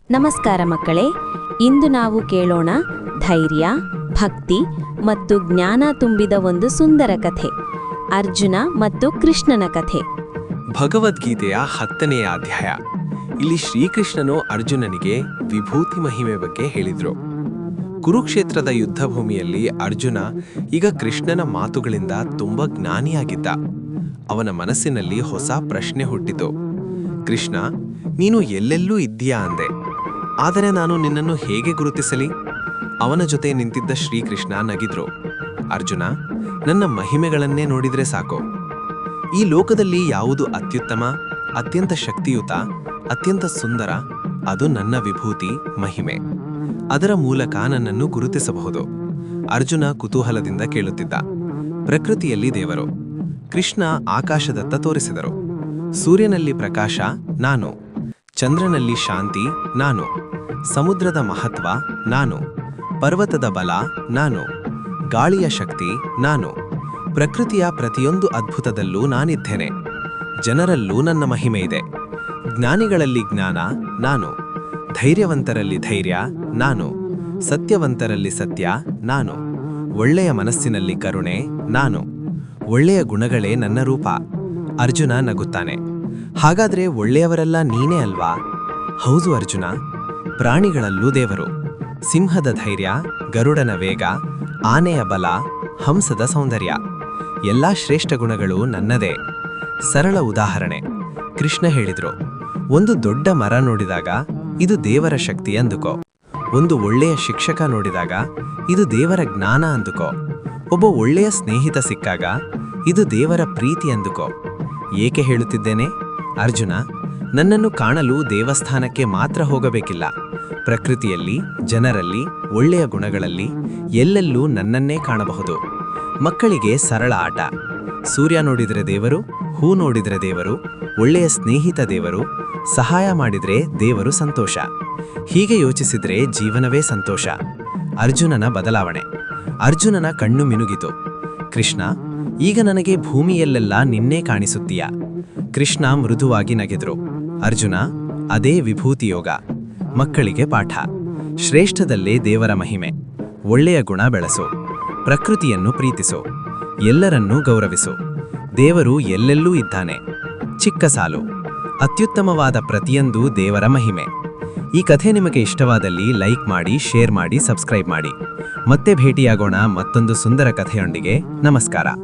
ನಮಸ್ಕಾರ ಮಕ್ಕಳೇ, ಇಂದು ನಾವು ಕೇಳೋಣ ಧೈರ್ಯ, ಭಕ್ತಿ ಮತ್ತು ಜ್ಞಾನ ತುಂಬಿದ ಒಂದು ಸುಂದರ ಕಥೆ, ಅರ್ಜುನ ಮತ್ತು ಕೃಷ್ಣನ ಕಥೆ. ಭಗವದ್ಗೀತೆಯ 10ನೇ ಅಧ್ಯಾಯ. ಇಲ್ಲಿ ಶ್ರೀಕೃಷ್ಣನು ಅರ್ಜುನನಿಗೆ ವಿಭೂತಿ ಮಹಿಮೆ ಬಗ್ಗೆ ಹೇಳಿದ್ರು. ಕುರುಕ್ಷೇತ್ರದ ಯುದ್ಧಭೂಮಿಯಲ್ಲಿ ಅರ್ಜುನ ಈಗ ಕೃಷ್ಣನ ಮಾತುಗಳಿಂದ ತುಂಬಾ ಜ್ಞಾನಿಯಾಗಿದ್ದ. ಅವನ ಮನಸ್ಸಿನಲ್ಲಿ ಹೊಸ ಪ್ರಶ್ನೆ ಹುಟ್ಟಿತು. ಕೃಷ್ಣ, ನೀನು ಎಲ್ಲೆಲ್ಲೂ ಇದ್ದೀಯಾ ಅಂದೆ, ಆದರೆ ನಾನು ನಿನ್ನನ್ನು ಹೇಗೆ ಗುರುತಿಸಲಿ? ಅವನ ಜೊತೆ ನಿಂತಿದ್ದ ಶ್ರೀಕೃಷ್ಣ ನಗಿದ್ರು. ಅರ್ಜುನ, ನನ್ನ ಮಹಿಮೆಗಳನ್ನೇ ನೋಡಿದ್ರೆ ಸಾಕು. ಈ ಲೋಕದಲ್ಲಿ ಯಾವುದು ಅತ್ಯುತ್ತಮ, ಅತ್ಯಂತ ಶಕ್ತಿಯುತ, ಅತ್ಯಂತ ಸುಂದರ, ಅದು ನನ್ನ ವಿಭೂತಿ ಮಹಿಮೆ. ಅದರ ಮೂಲಕ ನನ್ನನ್ನು ಗುರುತಿಸಬಹುದು. ಅರ್ಜುನ ಕುತೂಹಲದಿಂದ ಕೇಳುತ್ತಿದ್ದ. ಪ್ರಕೃತಿಯಲ್ಲಿ ದೇವರು. ಕೃಷ್ಣ ಆಕಾಶದತ್ತ ತೋರಿಸಿದರು. ಸೂರ್ಯನಲ್ಲಿ ಪ್ರಕಾಶ ನಾನು, ಚಂದ್ರನಲ್ಲಿ ಶಾಂತಿ ನಾನು, ಸಮುದ್ರದ ಮಹತ್ವ ನಾನು, ಪರ್ವತದ ಬಲ ನಾನು, ಗಾಳಿಯ ಶಕ್ತಿ ನಾನು. ಪ್ರಕೃತಿಯ ಪ್ರತಿಯೊಂದು ಅದ್ಭುತದಲ್ಲೂ ನಾನಿದ್ದೇನೆ. ಜನರಲ್ಲೂ ನನ್ನ ಮಹಿಮೆ ಇದೆ. ಜ್ಞಾನಿಗಳಲ್ಲಿ ಜ್ಞಾನ ನಾನು, ಧೈರ್ಯವಂತರಲ್ಲಿ ಧೈರ್ಯ ನಾನು, ಸತ್ಯವಂತರಲ್ಲಿ ಸತ್ಯ ನಾನು, ಒಳ್ಳೆಯ ಮನಸ್ಸಿನಲ್ಲಿ ಕರುಣೆ ನಾನು. ಒಳ್ಳೆಯ ಗುಣಗಳೇ ನನ್ನ ರೂಪ. ಅರ್ಜುನ ನಗುತ್ತಾನೆ. ಹಾಗಾದ್ರೆ ಒಳ್ಳೆಯವರೆಲ್ಲ ನೀನೇ ಅಲ್ವಾ? ಹೌದು ಅರ್ಜುನ. ಪ್ರಾಣಿಗಳಲ್ಲೂ ದೇವರು. ಸಿಂಹದ ಧೈರ್ಯ, ಗರುಡನ ವೇಗ, ಆನೆಯ ಬಲ, ಹಂಸದ ಸೌಂದರ್ಯ, ಎಲ್ಲಾ ಶ್ರೇಷ್ಠ ಗುಣಗಳು ನನ್ನದೇ. ಸರಳ ಉದಾಹರಣೆ. ಕೃಷ್ಣ ಹೇಳಿದ್ರು, ಒಂದು ದೊಡ್ಡ ಮರ ನೋಡಿದಾಗ ಇದು ದೇವರ ಶಕ್ತಿ ಅಂದುಕೋ. ಒಂದು ಒಳ್ಳೆಯ ಶಿಕ್ಷಕ ನೋಡಿದಾಗ ಇದು ದೇವರ ಜ್ಞಾನ ಅಂದುಕೋ. ಒಬ್ಬ ಒಳ್ಳೆಯ ಸ್ನೇಹಿತ ಸಿಕ್ಕಾಗ ಇದು ದೇವರ ಪ್ರೀತಿ ಅಂದುಕೋ. ಏಕೆ ಹೇಳುತ್ತಿದ್ದೇನೆ? ಅರ್ಜುನ, ನನ್ನನ್ನು ಕಾಣಲು ದೇವಸ್ಥಾನಕ್ಕೆ ಮಾತ್ರ ಹೋಗಬೇಕಿಲ್ಲ. ಪ್ರಕೃತಿಯಲ್ಲಿ, ಜನರಲ್ಲಿ, ಒಳ್ಳೆಯ ಗುಣಗಳಲ್ಲಿ ಎಲ್ಲೆಲ್ಲೂ ನನ್ನನ್ನೇ ಕಾಣಬಹುದು. ಮಕ್ಕಳಿಗೆ ಸರಳ ಆಟ. ಸೂರ್ಯ ನೋಡಿದರೆ ದೇವರು, ಹೂ ನೋಡಿದರೆ ದೇವರು, ಒಳ್ಳೆಯ ಸ್ನೇಹಿತ ದೇವರು, ಸಹಾಯ ಮಾಡಿದ್ರೆ ದೇವರು ಸಂತೋಷ. ಹೀಗೆ ಯೋಚಿಸಿದ್ರೆ ಜೀವನವೇ ಸಂತೋಷ. ಅರ್ಜುನನ ಬದಲಾವಣೆ. ಅರ್ಜುನನ ಕಣ್ಣು ಮಿನುಗಿತು. ಕೃಷ್ಣ, ಈಗ ನನಗೆ ಭೂಮಿಯಲ್ಲೆಲ್ಲ ನಿನ್ನೆ ಕಾಣಿಸುತ್ತೀಯಾ? ಕೃಷ್ಣ ಮೃದುವಾಗಿ ನಗೆದ್ರು. ಅರ್ಜುನ, ಅದೇ ವಿಭೂತಿ ಯೋಗ. ಮಕ್ಕಳಿಗೆ ಪಾಠ. ಶ್ರೇಷ್ಠದಲ್ಲೇ ದೇವರ ಮಹಿಮೆ. ಒಳ್ಳೆಯ ಗುಣ ಬೆಳೆಸು. ಪ್ರಕೃತಿಯನ್ನು ಪ್ರೀತಿಸು. ಎಲ್ಲರನ್ನೂ ಗೌರವಿಸು. ದೇವರು ಎಲ್ಲೆಲ್ಲೂ ಇದ್ದಾನೆ. ಚಿಕ್ಕ ಸಾಲು. ಅತ್ಯುತ್ತಮವಾದ ಪ್ರತಿಯೊಂದು ದೇವರ ಮಹಿಮೆ. ಈ ಕಥೆ ನಿಮಗೆ ಇಷ್ಟವಾದಲ್ಲಿ ಲೈಕ್ ಮಾಡಿ, ಶೇರ್ ಮಾಡಿ, ಸಬ್ಸ್ಕ್ರೈಬ್ ಮಾಡಿ. ಮತ್ತೆ ಭೇಟಿಯಾಗೋಣ ಮತ್ತೊಂದು ಸುಂದರ ಕಥೆಯೊಂದಿಗೆ. ನಮಸ್ಕಾರ.